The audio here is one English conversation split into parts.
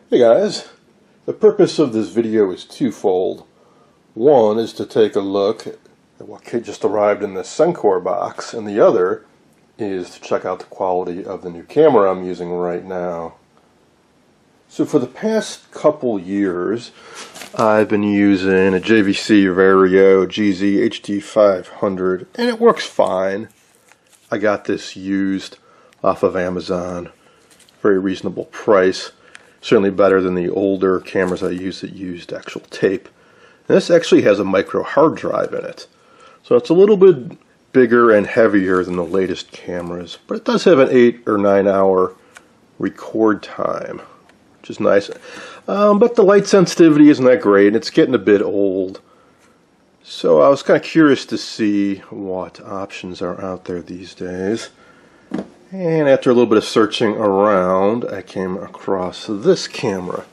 Hey guys, the purpose of this video is twofold. One is to take a look at what just arrived in the Sencore box, and the other is to check out the quality of the new camera I'm using right now. So for the past couple years, I've been using a JVC Vario GZ HD 500, and it works fine. I got this used off of Amazon, very reasonable price. Certainly better than the older cameras I used that used actual tape. And this actually has a micro hard drive in it. So it's a little bit bigger and heavier than the latest cameras, but it does have an 8 or 9 hour record time, which is nice. But the light sensitivity isn't that great, and it's getting a bit old. So I was kind of curious to see what options are out there these days. And after a little bit of searching around, I came across this camera.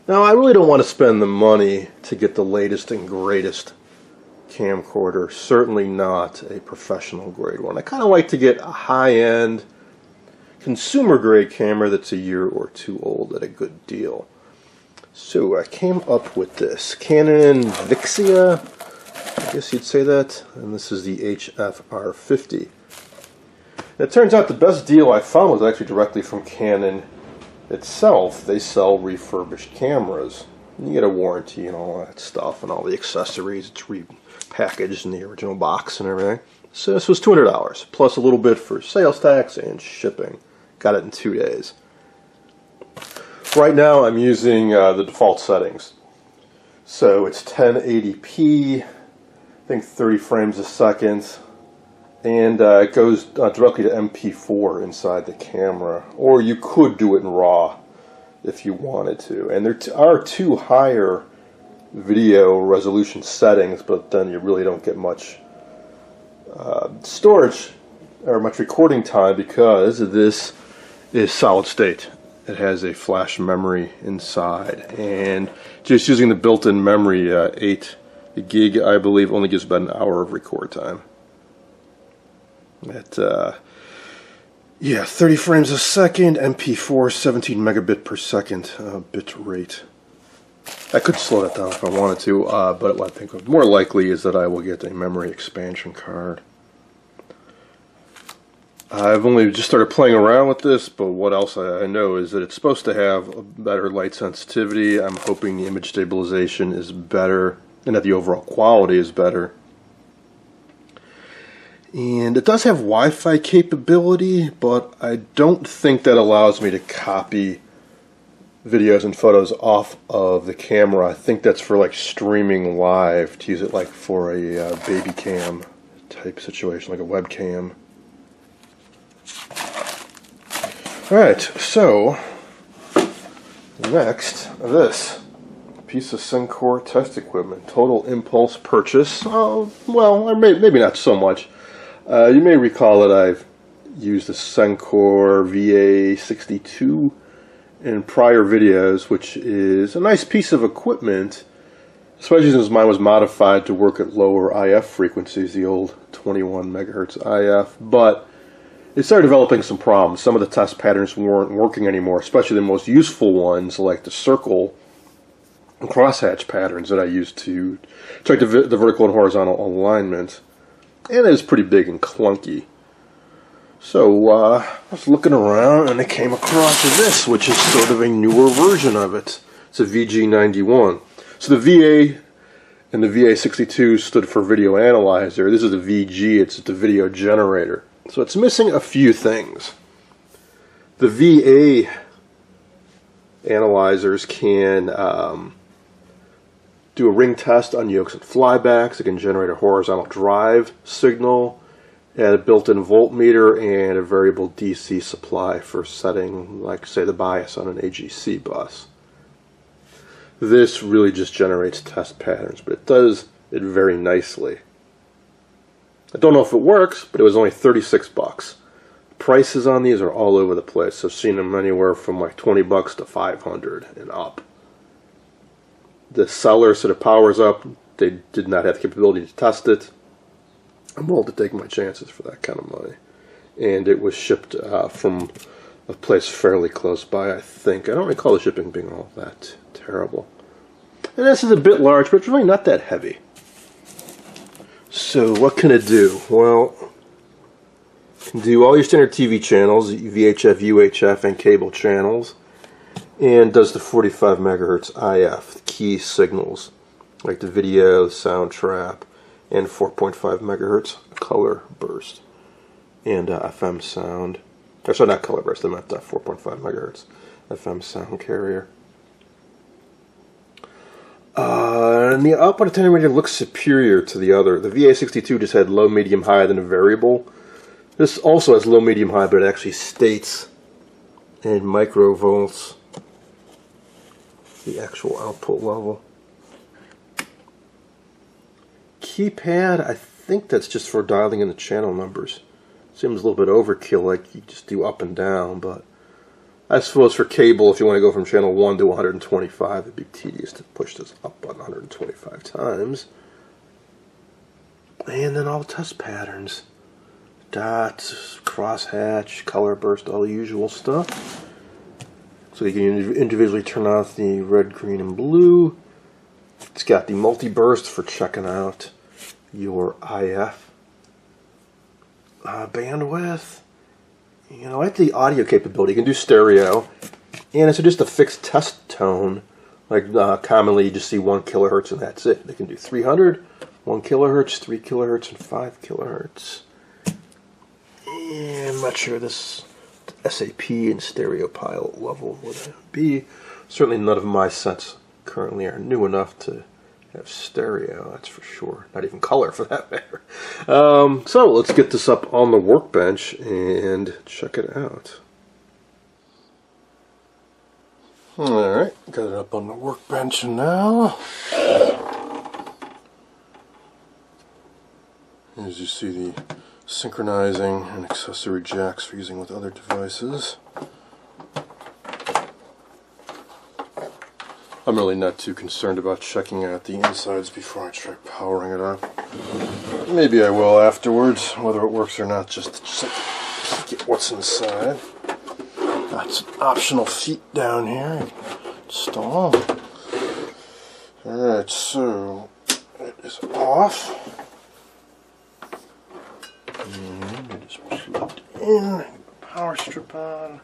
Now, I really don't want to spend the money to get the latest and greatest camcorder, certainly not a professional grade one. I kind of like to get a high-end consumer grade camera that's a year or two old at a good deal. So I came up with this Canon VIXIA, I guess you'd say that, and this is the HF R50. It turns out the best deal I found was actually directly from Canon itself. They sell refurbished cameras. You get a warranty and all that stuff and all the accessories. It's repackaged in the original box and everything. So this was $200 plus a little bit for sales tax and shipping. Got it in 2 days. Right now I'm using the default settings. So it's 1080p, I think 30 frames a second. And it goes directly to MP4 inside the camera, or you could do it in RAW if you wanted to. And there are two higher video resolution settings, but then you really don't get much storage or much recording time because this is solid state. It has a flash memory inside, and just using the built-in memory, 8 gig, I believe, only gives about an hour of record time. At 30 frames a second, MP4, 17 megabit per second bit rate. I could slow that down if I wanted to, but what I think more likely is that I will get a memory expansion card. I've only just started playing around with this, but what else I know is that it's supposed to have a better light sensitivity. I'm hoping the image stabilization is better and that the overall quality is better. And it does have Wi-Fi capability, but I don't think that allows me to copy videos and photos off of the camera. I think that's for like streaming live, to use it like for a baby cam type situation, like a webcam. Alright, so next, this piece of Sencore test equipment. Total impulse purchase. Well, or maybe not so much. You may recall that I've used the Sencore VA62 in prior videos, which is a nice piece of equipment, especially since mine was modified to work at lower IF frequencies, the old 21 megahertz IF, but it started developing some problems. Some of the test patterns weren't working anymore, especially the most useful ones like the circle and crosshatch patterns that I used to check the vertical and horizontal alignment. And it was pretty big and clunky. So I was looking around and I came across this, which is sort of a newer version of it. It's a VG91. So the VA and the VA62 stood for video analyzer. This is the VG, it's the video generator. So it's missing a few things. The VA analyzers can do a ring test on yokes and flybacks. It can generate a horizontal drive signal, add a built-in voltmeter, and a variable DC supply for setting, like say, the bias on an AGC bus. This really just generates test patterns, but it does it very nicely. I don't know if it works, but it was only 36 bucks. Prices on these are all over the place. I've seen them anywhere from like 20 bucks to 500 and up. The seller said it powers up. They did not have the capability to test it. I'm willing to take my chances for that kind of money. And it was shipped from a place fairly close by, I think. I don't recall the shipping being all that terrible. And this is a bit large, but it's really not that heavy. So what can it do? Well, it can do all your standard TV channels, VHF, UHF, and cable channels, and does the 45 megahertz IF, the key signals, like the video, sound trap, and 4.5 megahertz color burst, and FM sound. Sorry, not color burst, I meant 4.5 megahertz FM sound carrier. And the output attenuator looks superior to the other. The VA62 just had low, medium, high, then a variable. This also has low, medium, high, but it actually states in microvolts the actual output level. Keypad, I think that's just for dialing in the channel numbers. Seems a little bit overkill, like you just do up and down, but I suppose for cable, if you want to go from channel 1 to 125, it'd be tedious to push this up button 125 times. And then all the test patterns. Dots, crosshatch, color burst, all the usual stuff. So you can individually turn off the red, green, and blue. It's got the multi-burst for checking out your IF. Bandwidth. You know, I like the audio capability. You can do stereo, and it's just a fixed test tone. Like commonly, you just see 1 kilohertz, and that's it. They can do 300, 1 kilohertz, 3 kilohertz, and 5 kilohertz. And I'm not sure this SAP and stereo pilot level would be. Certainly, none of my sets currently are new enough to have stereo, that's for sure. Not even color, for that matter. So let's get this up on the workbench and check it out. Alright, got it up on the workbench now. As you see, the synchronizing and accessory jacks for using with other devices. I'm really not too concerned about checking out the insides before I try powering it up. Maybe I will afterwards, whether it works or not, just to check what's inside. Got some optional feet down here. Install. Alright, so it is off. And it is plugged in. Power strip on.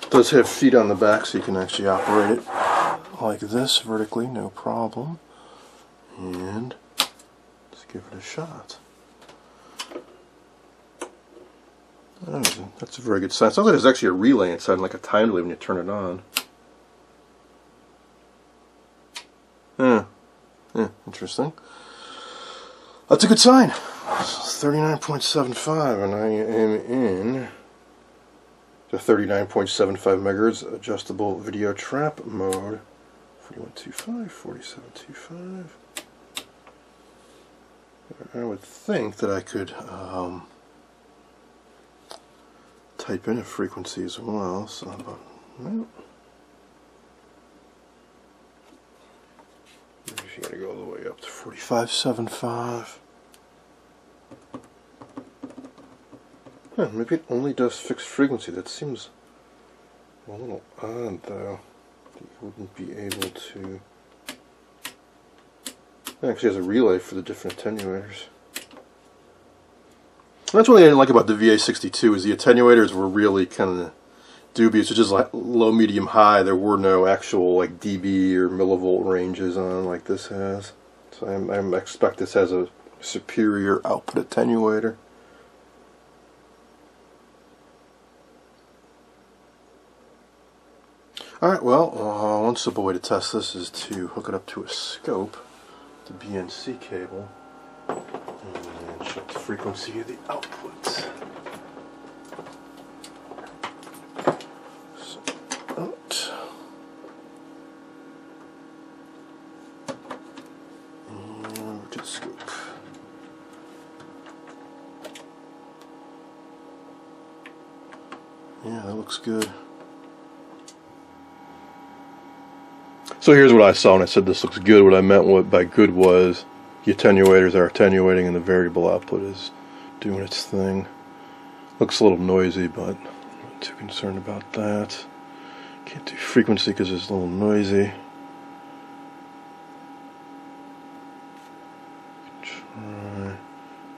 It does have feet on the back, so you can actually operate it like this vertically, no problem. And let's give it a shot. That's a very good sign. It sounds like there's actually a relay inside, like a time delay when you turn it on. Yeah, interesting. That's a good sign. 39.75, and I am in the 39.75 megahertz adjustable video trap mode. 4125, 4725. I would think that I could type in a frequency as well. So, no. Maybe you gotta go all the way up to 4575. Maybe it only does fixed frequency. That seems a little odd, though. You wouldn't be able to. It actually has a relay for the different attenuators. That's what I didn't like about the VA62 is the attenuators were really kind of dubious. It's just like low, medium, high. There were no actual like dB or millivolt ranges on like this has. So I expect this has a superior output attenuator. Alright, well, one simple way to test this is to hook it up to a scope, the BNC cable, and check the frequency of the output. So, out. And over to the scope. Yeah, that looks good. So here's what I saw when I said this looks good. What I meant by good was the attenuators are attenuating and the variable output is doing its thing. Looks a little noisy, but I'm not too concerned about that. Can't do frequency because it's a little noisy. Try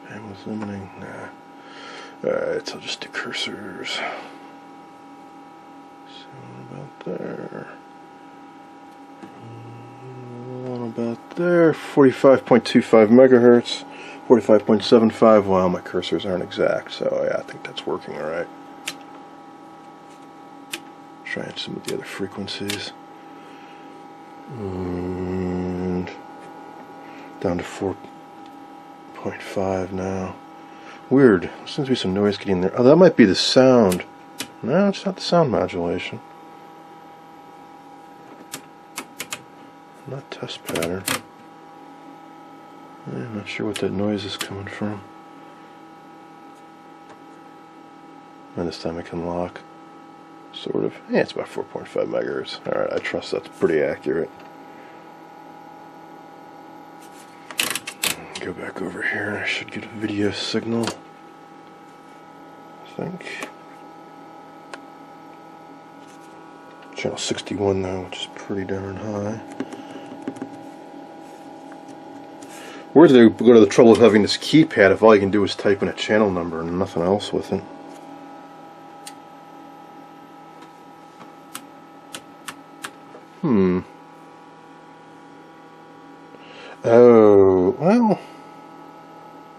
bandwidth limiting. Nah. Alright, so I'll just do cursors. So about there. One about there. 45.25 megahertz. 45.75. Wow, my cursors aren't exact, so yeah, I think that's working alright. Trying some of the other frequencies. And down to 4.5 now. Weird. There seems to be some noise getting there. Oh, that might be the sound. No, it's not the sound modulation. Not test pattern. I'm not sure what that noise is coming from. And this time I can lock. Sort of. Yeah, it's about 4.5 megahertz. Alright, I trust that's pretty accurate. Go back over here and I should get a video signal. I think. Channel 61 though, which is pretty darn high. Where do they go to the trouble of having this keypad if all you can do is type in a channel number and nothing else with it? Oh, well,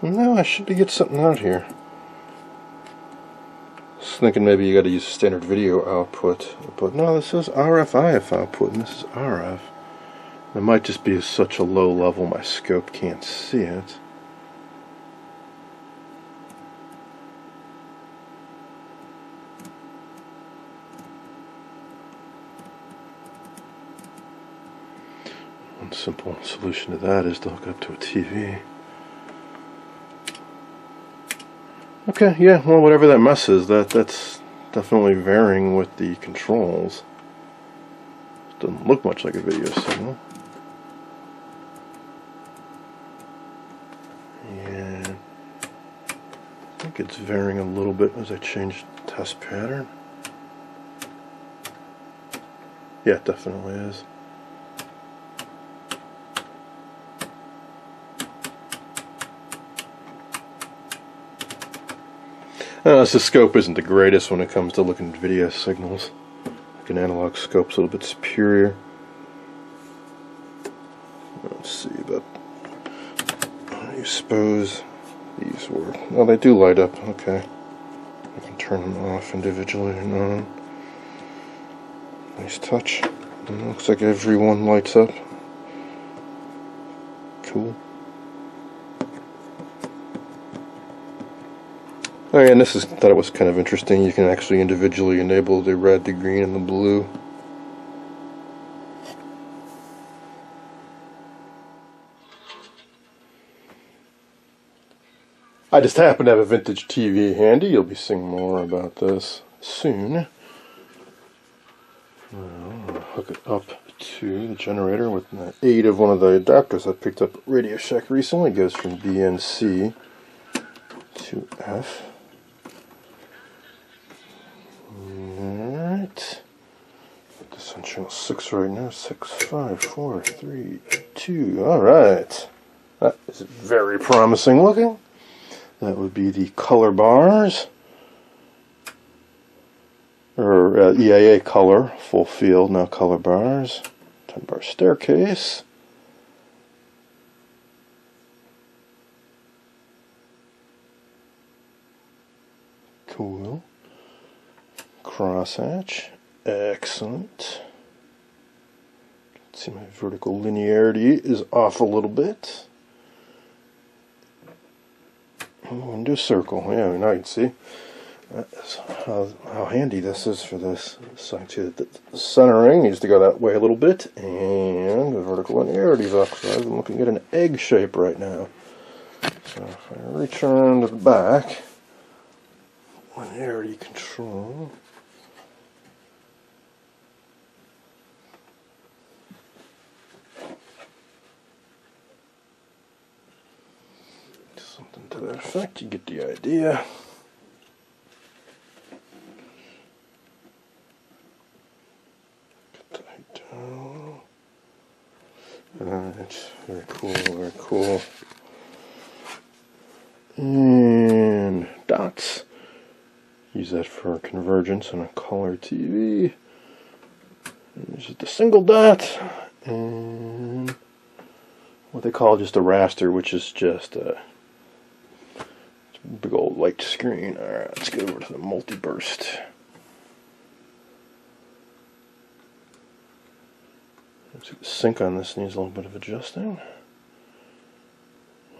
no, I should get something out here. I was thinking maybe you got to use standard video output, but no, this is RF-IF output, and this is RF. It might just be such a low level my scope can't see it. One simple solution to that is to hook up to a TV. Okay, yeah, well, whatever that mess is, that's definitely varying with the controls. Doesn't look much like a video signal. And I think it's varying a little bit as I change test pattern. Yeah, it definitely is. The scope isn't the greatest when it comes to looking at video signals. Like an analog scope's a little bit superior. Let's see, but I suppose these work. Oh, they do light up. Okay, I can turn them off individually and on. Nice touch. And it looks like everyone lights up. Cool. Oh yeah, and thought it was kind of interesting. You can actually individually enable the red, the green, and the blue. I just happen to have a vintage TV handy. You'll be seeing more about this soon. I'll hook it up to the generator with the aid of one of the adapters I picked up at Radio Shack recently. It goes from BNC to F. Alright. Put this on channel 6 right now. 6, 5, 4, 3, 2. Alright. That is very promising looking. That would be the color bars. Or EIA color, full field, now color bars. 10-bar staircase. Cool. Crosshatch. Excellent. See, my vertical linearity is off a little bit. And do a circle. Yeah, now you can see how handy this is for this. So I can see that the centering needs to go that way a little bit, and the vertical linearity is off. So I'm looking at an egg shape right now. So if I return to the back, linearity control. Something to that effect. effect, you get the idea. Alright, very cool, very cool. And dots. Use that for convergence on a color TV. And this is the single dot. And what they call just a raster, which is just a big old light screen. Alright, let's get over to the multi-burst. The sync on this needs a little bit of adjusting.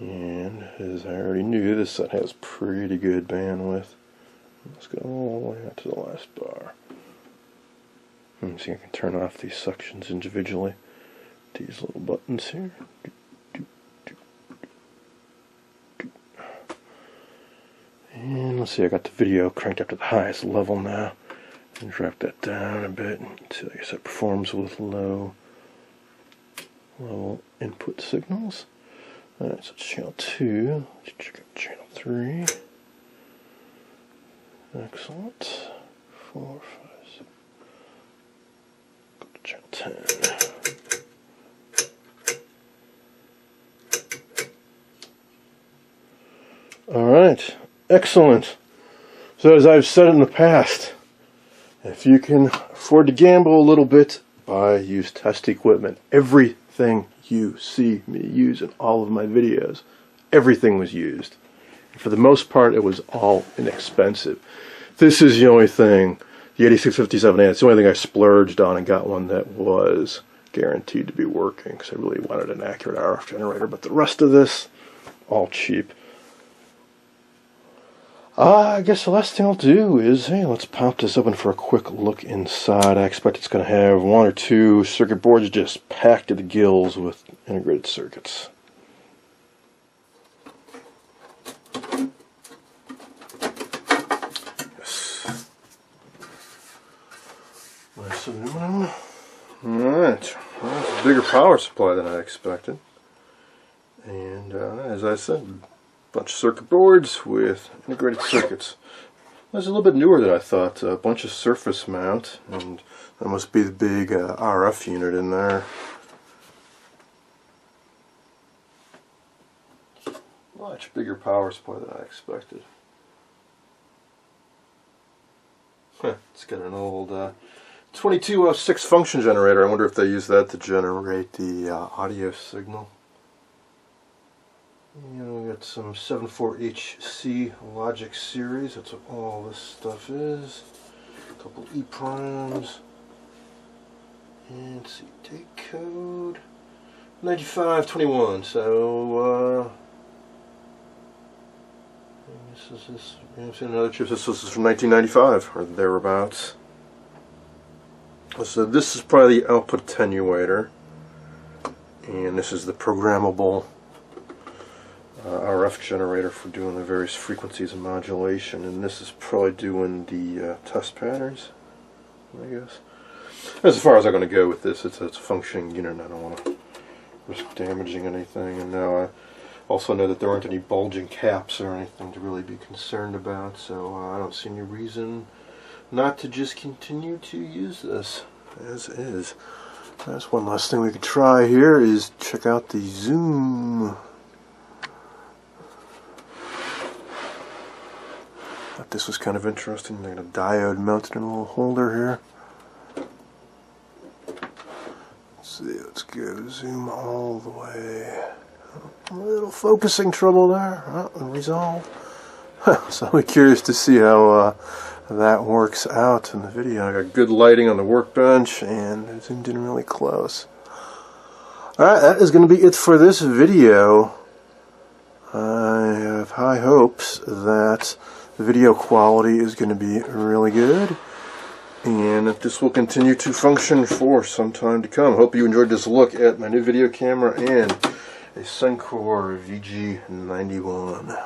And as I already knew, this set has pretty good bandwidth. Let's go all the way out to the last bar. Let me see if I can turn off these sections individually. These little buttons here. And let's see, I got the video cranked up to the highest level now. And drop that down a bit. So I guess it performs with low level input signals. Alright, so it's channel 2. Let's check out channel 3. Excellent. 4, 5, 6. Go to channel 10. Alright, excellent. So as I've said in the past, if you can afford to gamble a little bit, use test equipment. Everything you see me use in all of my videos, everything was used. For the most part, it was all inexpensive. This is the only thing, the 8657A, it's the only thing I splurged on and got one that was guaranteed to be working, because I really wanted an accurate RF generator, but the rest of this, all cheap. I guess the last thing I'll do is, hey, let's pop this open for a quick look inside. I expect it's going to have 1 or 2 circuit boards just packed to the gills with integrated circuits. Yes. Nice aluminum. Alright, well, that's a bigger power supply than I expected. And as I said, bunch of circuit boards with integrated circuits. That's a little bit newer than I thought. A bunch of surface mount, and that must be the big RF unit in there. Much bigger power supply than I expected. It's got an old 2206 function generator. I wonder if they use that to generate the audio signal. We got some 74HC logic series. That's what all this stuff is. A couple EEPROMs. And let's see, date code 9521. So this is I've seen another chip. This is from 1995 or thereabouts. So this is probably the output attenuator, and this is the programmable RF generator for doing the various frequencies of modulation, and this is probably doing the test patterns, I guess. As far as I'm going to go with this, it's a functioning unit, and I don't want to risk damaging anything. And now I also know that there aren't any bulging caps or anything to really be concerned about, so I don't see any reason not to just continue to use this as is. That's one last thing we could try here is check out the zoom. Thought this was kind of interesting. They got a diode mounted in a little holder here. Let's see, let's go zoom all the way. A little focusing trouble there. Resolved. So I'm curious to see how that works out in the video. I got good lighting on the workbench and I zoomed in really close. Alright, that is going to be it for this video. I have high hopes that the video quality is going to be really good, and that this will continue to function for some time to come. Hope you enjoyed this look at my new video camera and a Sencore VG91.